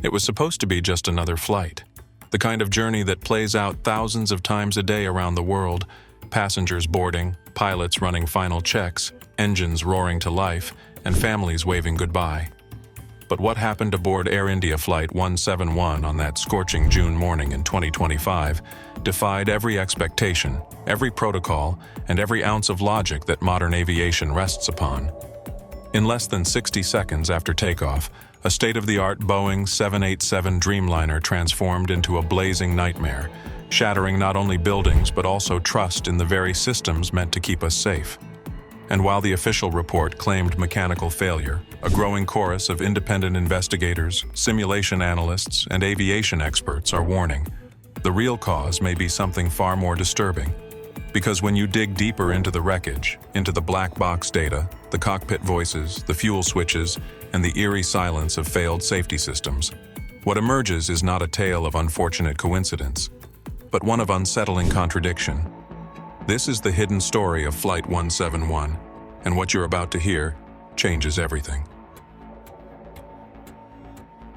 It was supposed to be just another flight. The kind of journey that plays out thousands of times a day around the world, passengers boarding, pilots running final checks, engines roaring to life, and families waving goodbye. But what happened aboard Air India Flight 171 on that scorching June morning in 2025 defied every expectation, every protocol, and every ounce of logic that modern aviation rests upon. In less than 60 seconds after takeoff, a state-of-the-art Boeing 787 Dreamliner transformed into a blazing nightmare, shattering not only buildings but also trust in the very systems meant to keep us safe. And while the official report claimed mechanical failure, a growing chorus of independent investigators, simulation analysts, and aviation experts are warning, the real cause may be something far more disturbing. Because when you dig deeper into the wreckage, into the black box data, the cockpit voices, the fuel switches, and the eerie silence of failed safety systems, what emerges is not a tale of unfortunate coincidence, but one of unsettling contradiction. This is the hidden story of Flight 171, and what you're about to hear changes everything.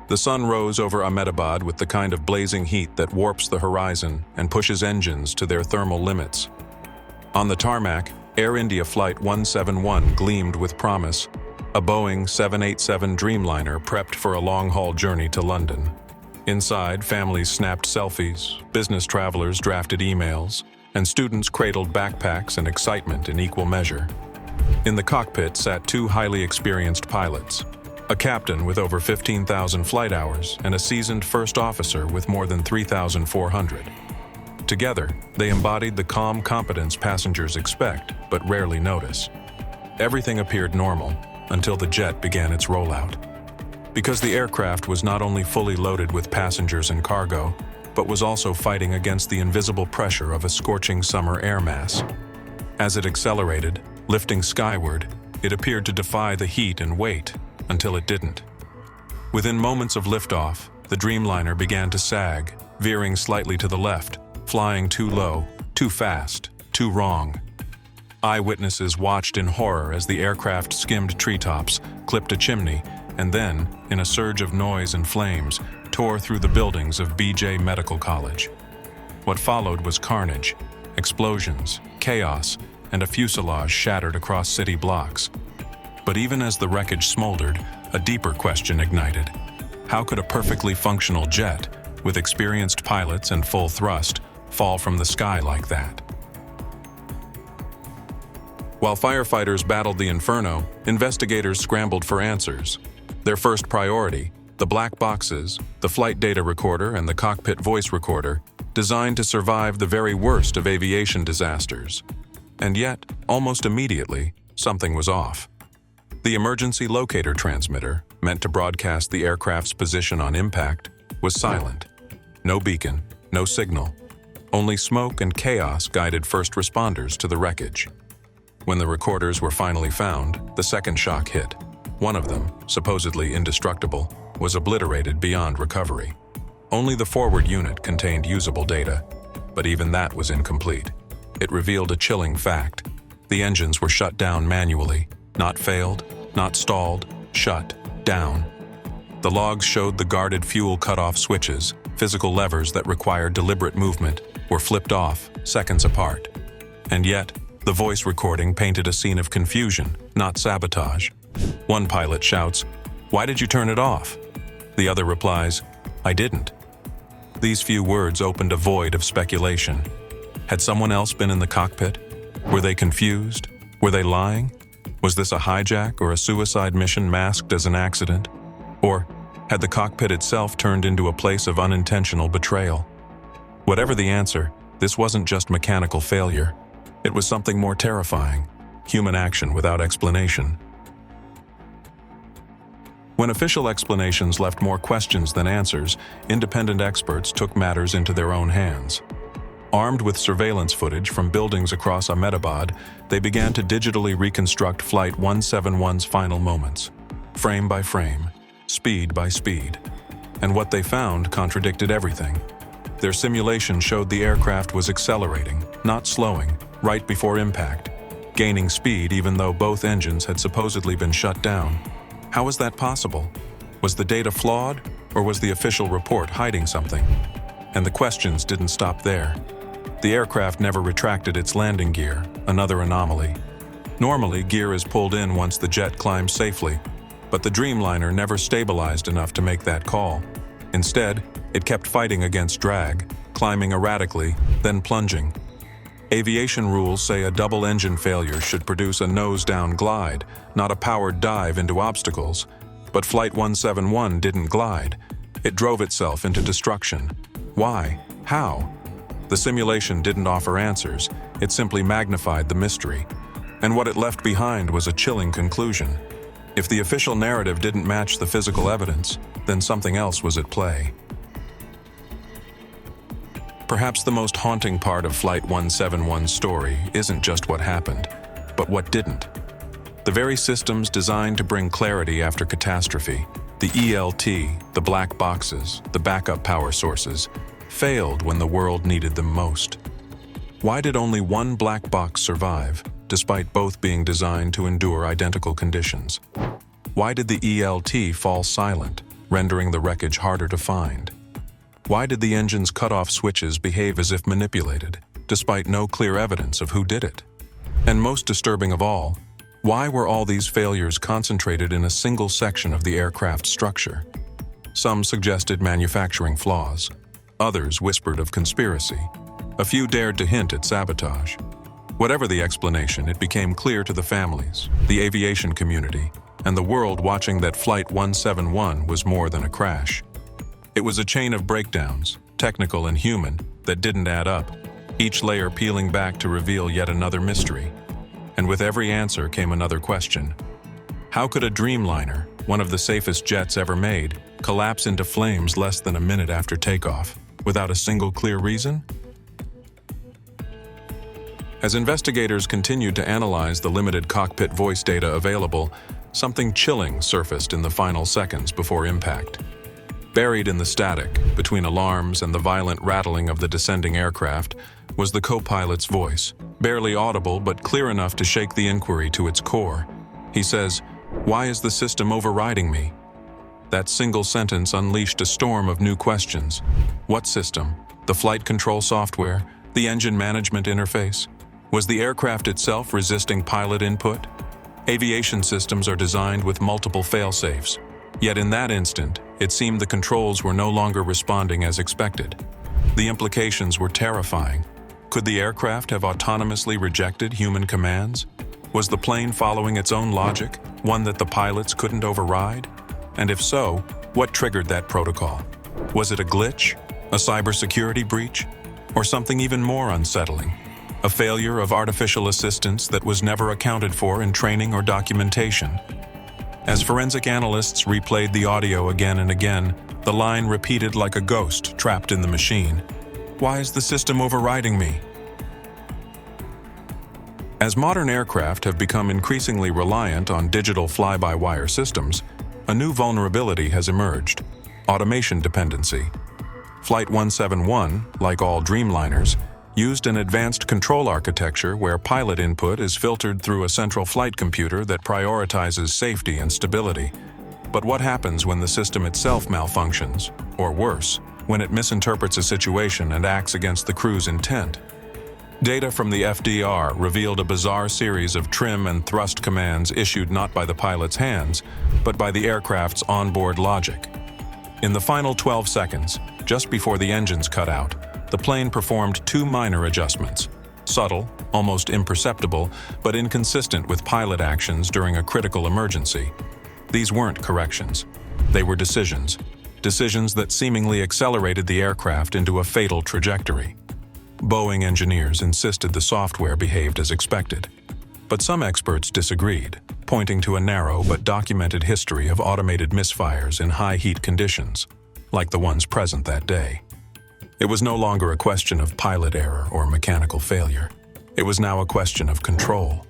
The sun rose over Ahmedabad with the kind of blazing heat that warps the horizon and pushes engines to their thermal limits. On the tarmac, Air India Flight 171 gleamed with promise, a Boeing 787 Dreamliner prepped for a long-haul journey to London. Inside, families snapped selfies, business travelers drafted emails, and students cradled backpacks and excitement in equal measure. In the cockpit sat two highly experienced pilots, a captain with over 15,000 flight hours and a seasoned first officer with more than 3,400. Together, they embodied the calm competence passengers expect but rarely notice. Everything appeared normal until the jet began its rollout. Because the aircraft was not only fully loaded with passengers and cargo, but was also fighting against the invisible pressure of a scorching summer air mass. As it accelerated, lifting skyward, it appeared to defy the heat and weight, until it didn't. Within moments of liftoff, the Dreamliner began to sag, veering slightly to the left, flying too low, too fast, too wrong. Eyewitnesses watched in horror as the aircraft skimmed treetops, clipped a chimney, and then, in a surge of noise and flames, tore through the buildings of BJ Medical College. What followed was carnage, explosions, chaos, and a fuselage shattered across city blocks. But even as the wreckage smoldered, a deeper question ignited. How could a perfectly functional jet, with experienced pilots and full thrust, fall from the sky like that? While firefighters battled the inferno, investigators scrambled for answers. Their first priority, the black boxes, the flight data recorder, and the cockpit voice recorder, designed to survive the very worst of aviation disasters. And yet, almost immediately, something was off. The emergency locator transmitter, meant to broadcast the aircraft's position on impact, was silent. No beacon, no signal. Only smoke and chaos guided first responders to the wreckage. When the recorders were finally found, the second shock hit. One of them, supposedly indestructible, was obliterated beyond recovery. Only the forward unit contained usable data, but even that was incomplete. It revealed a chilling fact. The engines were shut down manually, not failed, not stalled, shut down. The logs showed the guarded fuel cutoff switches, physical levers that required deliberate movement, were flipped off seconds apart. And yet, the voice recording painted a scene of confusion, not sabotage. One pilot shouts, "Why did you turn it off?" The other replies, "I didn't." These few words opened a void of speculation. Had someone else been in the cockpit? Were they confused? Were they lying? Was this a hijack or a suicide mission masked as an accident? Or had the cockpit itself turned into a place of unintentional betrayal? Whatever the answer, this wasn't just mechanical failure. It was something more terrifying, human action without explanation. When official explanations left more questions than answers, independent experts took matters into their own hands. Armed with surveillance footage from buildings across Ahmedabad, they began to digitally reconstruct Flight 171's final moments, frame by frame, speed by speed. And what they found contradicted everything. Their simulation showed the aircraft was accelerating, not slowing, right before impact, gaining speed even though both engines had supposedly been shut down. How was that possible? Was the data flawed, Or was the official report hiding something? And the questions didn't stop there. The aircraft never retracted its landing gear, another anomaly. Normally, gear is pulled in once the jet climbs safely, but the Dreamliner never stabilized enough to make that call. Instead, it kept fighting against drag, climbing erratically, then plunging. Aviation rules say a double engine failure should produce a nose-down glide, not a powered dive into obstacles. But Flight 171 didn't glide. It drove itself into destruction. Why? How? The simulation didn't offer answers. It simply magnified the mystery. And what it left behind was a chilling conclusion. If the official narrative didn't match the physical evidence, then something else was at play. Perhaps the most haunting part of Flight 171's story isn't just what happened, but what didn't. The very systems designed to bring clarity after catastrophe, the ELT, the black boxes, the backup power sources, failed when the world needed them most. Why did only one black box survive, despite both being designed to endure identical conditions? Why did the ELT fall silent, rendering the wreckage harder to find? Why did the engine's cutoff switches behave as if manipulated, despite no clear evidence of who did it? And most disturbing of all, why were all these failures concentrated in a single section of the aircraft's structure? Some suggested manufacturing flaws. Others whispered of conspiracy. A few dared to hint at sabotage. Whatever the explanation, it became clear to the families, the aviation community, and the world watching that Flight 171 was more than a crash. It was a chain of breakdowns, technical and human, that didn't add up, each layer peeling back to reveal yet another mystery. And with every answer came another question. How could a Dreamliner, one of the safest jets ever made, collapse into flames less than a minute after takeoff, without a single clear reason? As investigators continued to analyze the limited cockpit voice data available, something chilling surfaced in the final seconds before impact. Buried in the static, between alarms and the violent rattling of the descending aircraft, was the co-pilot's voice, barely audible but clear enough to shake the inquiry to its core. He says, "Why is the system overriding me?" That single sentence unleashed a storm of new questions. What system? The flight control software? The engine management interface? Was the aircraft itself resisting pilot input? Aviation systems are designed with multiple fail-safes. Yet in that instant, it seemed the controls were no longer responding as expected. The implications were terrifying. Could the aircraft have autonomously rejected human commands? Was the plane following its own logic, one that the pilots couldn't override? And if so, what triggered that protocol? Was it a glitch, a cybersecurity breach, or something even more unsettling? A failure of artificial assistance that was never accounted for in training or documentation? As forensic analysts replayed the audio again and again, the line repeated like a ghost trapped in the machine. Why is the system overriding me? As modern aircraft have become increasingly reliant on digital fly-by-wire systems, a new vulnerability has emerged: automation dependency. Flight 171, like all Dreamliners, used an advanced control architecture where pilot input is filtered through a central flight computer that prioritizes safety and stability. But what happens when the system itself malfunctions, or worse, when it misinterprets a situation and acts against the crew's intent? Data from the FDR revealed a bizarre series of trim and thrust commands issued not by the pilot's hands, but by the aircraft's onboard logic. In the final 12 seconds, just before the engines cut out, the plane performed two minor adjustments, subtle, almost imperceptible, but inconsistent with pilot actions during a critical emergency. These weren't corrections. They were decisions that seemingly accelerated the aircraft into a fatal trajectory. Boeing engineers insisted the software behaved as expected. But some experts disagreed, pointing to a narrow but documented history of automated misfires in high-heat conditions, like the ones present that day. It was no longer a question of pilot error or mechanical failure. It was now a question of control.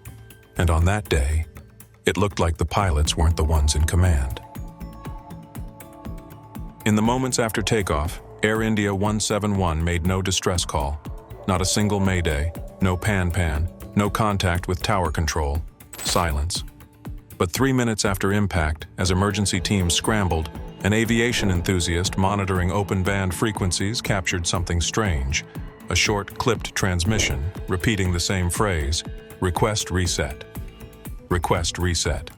And on that day, it looked like the pilots weren't the ones in command. In the moments after takeoff, Air India 171 made no distress call. Not a single mayday, no pan-pan, no contact with tower control, silence. But 3 minutes after impact, as emergency teams scrambled, An aviation enthusiast monitoring open-band frequencies captured something strange, a short, clipped transmission, repeating the same phrase, "Request reset. Request reset."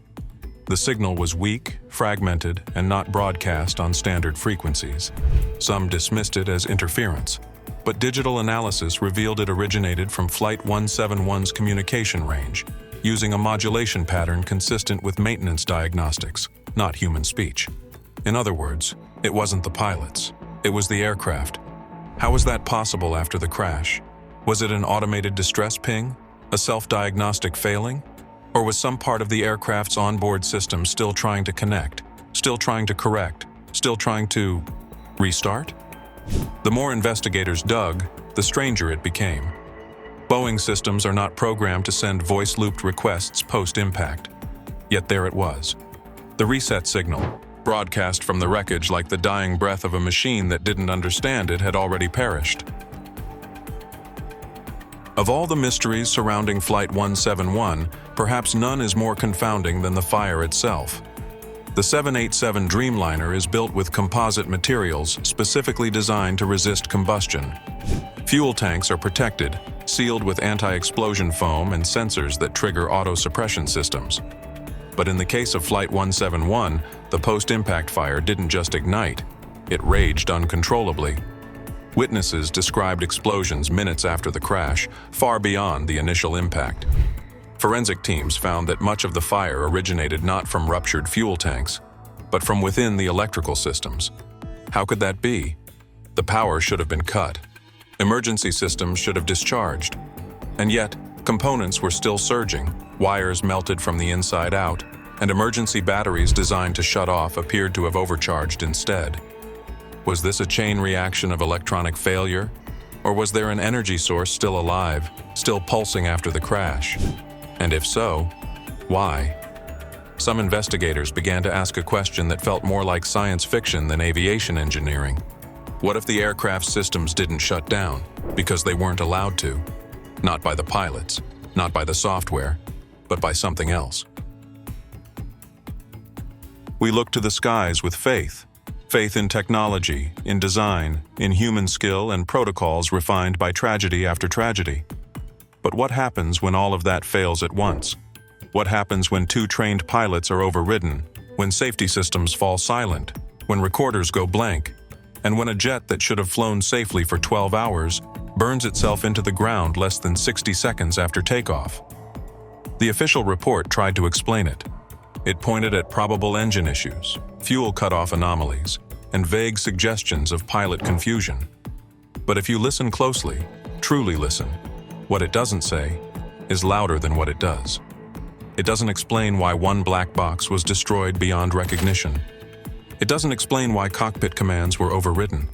The signal was weak, fragmented, and not broadcast on standard frequencies. Some dismissed it as interference, but digital analysis revealed it originated from Flight 171's communication range, using a modulation pattern consistent with maintenance diagnostics, not human speech. In other words, it wasn't the pilots, it was the aircraft. How was that possible after the crash? Was it an automated distress ping? A self-diagnostic failing? Or was some part of the aircraft's onboard system still trying to connect, still trying to correct, still trying to restart? The more investigators dug, the stranger it became. Boeing systems are not programmed to send voice-looped requests post-impact. Yet there it was. The reset signal, broadcast from the wreckage like the dying breath of a machine that didn't understand it had already perished. Of all the mysteries surrounding Flight 171, perhaps none is more confounding than the fire itself. The 787 Dreamliner is built with composite materials specifically designed to resist combustion. Fuel tanks are protected, sealed with anti-explosion foam and sensors that trigger auto-suppression systems. But in the case of Flight 171, the post-impact fire didn't just ignite, it raged uncontrollably. Witnesses described explosions minutes after the crash, far beyond the initial impact. Forensic teams found that much of the fire originated not from ruptured fuel tanks, but from within the electrical systems. How could that be? The power should have been cut. Emergency systems should have discharged. And yet, components were still surging, wires melted from the inside out, and emergency batteries designed to shut off appeared to have overcharged instead. Was this a chain reaction of electronic failure? Or was there an energy source still alive, still pulsing after the crash? And if so, why? Some investigators began to ask a question that felt more like science fiction than aviation engineering. What if the aircraft's systems didn't shut down because they weren't allowed to? Not by the pilots, not by the software, but by something else. We look to the skies with faith. Faith in technology, in design, in human skill and protocols refined by tragedy after tragedy. But what happens when all of that fails at once? What happens when two trained pilots are overridden, when safety systems fall silent, when recorders go blank, and when a jet that should have flown safely for 12 hours burns itself into the ground less than 60 seconds after takeoff? The official report tried to explain it. It pointed at probable engine issues, fuel cutoff anomalies, and vague suggestions of pilot confusion. But if you listen closely, truly listen, what it doesn't say is louder than what it does. It doesn't explain why one black box was destroyed beyond recognition. It doesn't explain why cockpit commands were overridden.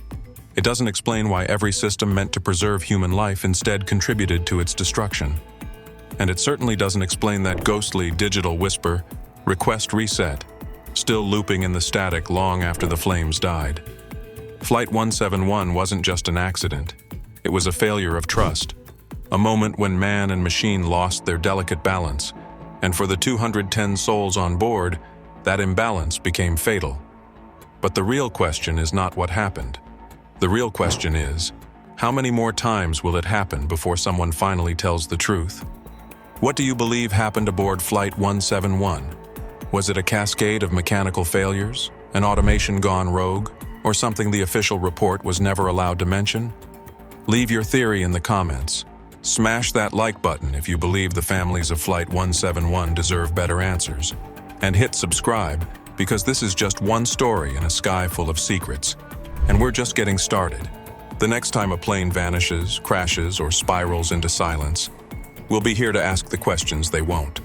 It doesn't explain why every system meant to preserve human life instead contributed to its destruction. And it certainly doesn't explain that ghostly digital whisper, "Request reset," still looping in the static long after the flames died. Flight 171 wasn't just an accident. It was a failure of trust, a moment when man and machine lost their delicate balance, and for the 210 souls on board, that imbalance became fatal. But the real question is not what happened. The real question is, how many more times will it happen before someone finally tells the truth? What do you believe happened aboard Flight 171? Was it a cascade of mechanical failures, an automation gone rogue, or something the official report was never allowed to mention? Leave your theory in the comments. Smash that like button if you believe the families of Flight 171 deserve better answers. And hit subscribe, because this is just one story in a sky full of secrets. And we're just getting started. The next time a plane vanishes, crashes, or spirals into silence, we'll be here to ask the questions they won't.